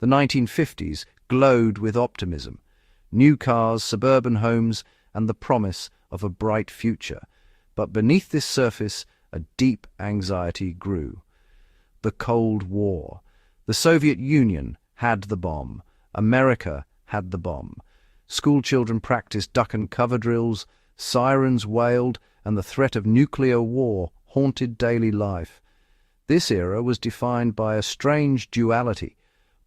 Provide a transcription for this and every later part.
The 1950s glowed with optimism. New cars, suburban homes, and the promise of a bright future. But beneath this surface, a deep anxiety grew. The Cold War. The Soviet Union had the bomb. America had the bomb. Schoolchildren practiced duck-and-cover drills, sirens wailed, and the threat of nuclear war haunted daily life. This era was defined by a strange duality: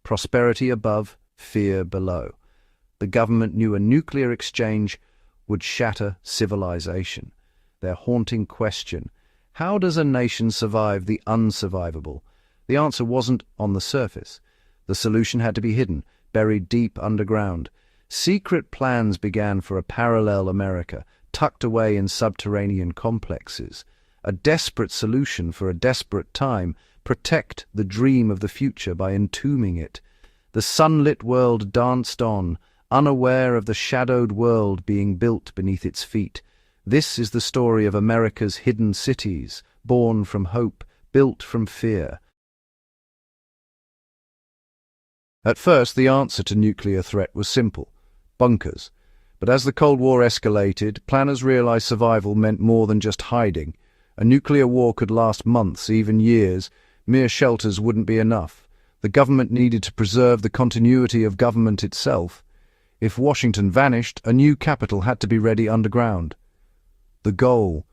prosperity above, fear below. The government knew a nuclear exchange would shatter civilization. Their haunting question: how does a nation survive the unsurvivable? The answer wasn't on the surface. The solution had to be hidden, buried deep underground. Secret plans began for a parallel America, tucked away in subterranean complexes. A desperate solution for a desperate time: protect the dream of the future by entombing it. The sunlit world danced on, unaware of the shadowed world being built beneath its feet. This is the story of America's hidden cities, born from hope, built from fear. At first, the answer to nuclear threat was simple: bunkers. But as the Cold War escalated, planners realized survival meant more than just hiding. A nuclear war could last months, even years. Mere shelters wouldn't be enough. The government needed to preserve the continuity of government itself. If Washington vanished, a new capital had to be ready underground. The goal: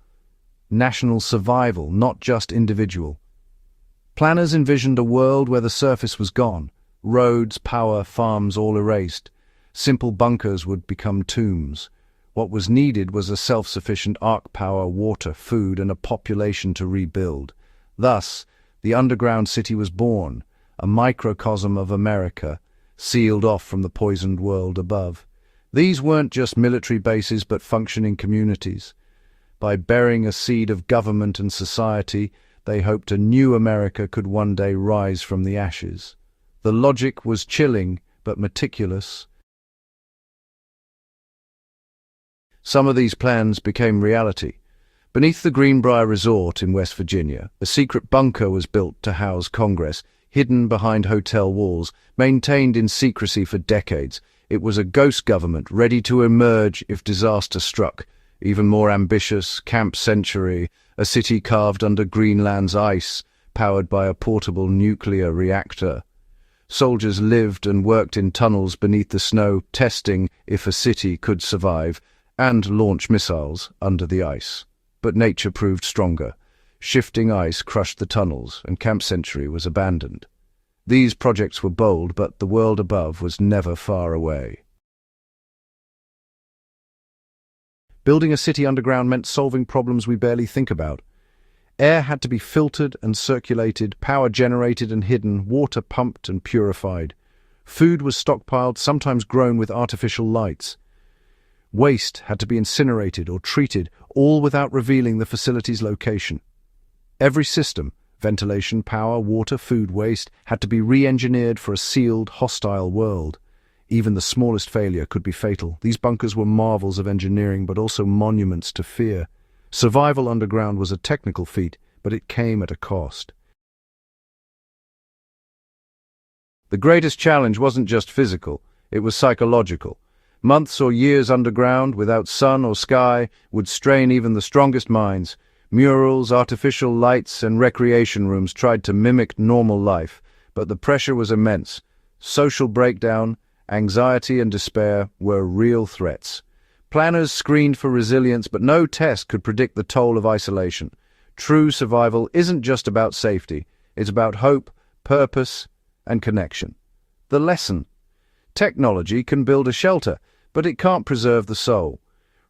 national survival, not just individual. Planners envisioned a world where the surface was gone. Roads, power, farms all erased. Simple bunkers would become tombs. What was needed was a self-sufficient arc power, water, food, and a population to rebuild. Thus, the underground city was born, a microcosm of America, sealed off from the poisoned world above. These weren't just military bases but functioning communities. By burying a seed of government and society, they hoped a new America could one day rise from the ashes. The logic was chilling but meticulous. Some of these plans became reality. Beneath the Greenbrier Resort in West Virginia, a secret bunker was built to house Congress, hidden behind hotel walls, maintained in secrecy for decades. It was a ghost government ready to emerge if disaster struck. Even more ambitious, Camp Century, a city carved under Greenland's ice, powered by a portable nuclear reactor. Soldiers lived and worked in tunnels beneath the snow, testing if a city could survive, and launch missiles under the ice. But nature proved stronger. Shifting ice crushed the tunnels, and Camp Century was abandoned. These projects were bold, but the world above was never far away. Building a city underground meant solving problems we barely think about. Air had to be filtered and circulated, power generated and hidden, water pumped and purified. Food was stockpiled, sometimes grown with artificial lights. Waste had to be incinerated or treated, all without revealing the facility's location. Every system, ventilation, power, water, food, waste, had to be re-engineered for a sealed, hostile world. Even the smallest failure could be fatal. These bunkers were marvels of engineering, but also monuments to fear. Survival underground was a technical feat, but it came at a cost. The greatest challenge wasn't just physical, it was psychological. Months or years underground, without sun or sky, would strain even the strongest minds. Murals, artificial lights, and recreation rooms tried to mimic normal life, but the pressure was immense. Social breakdown, anxiety, and despair were real threats. Planners screened for resilience, but no test could predict the toll of isolation. True survival isn't just about safety, it's about hope, purpose, and connection. The lesson: technology can build a shelter, but it can't preserve the soul.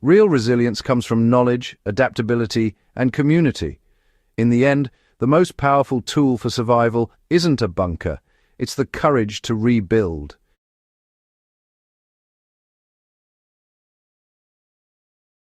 Real resilience comes from knowledge, adaptability, and community. In the end, the most powerful tool for survival isn't a bunker, it's the courage to rebuild.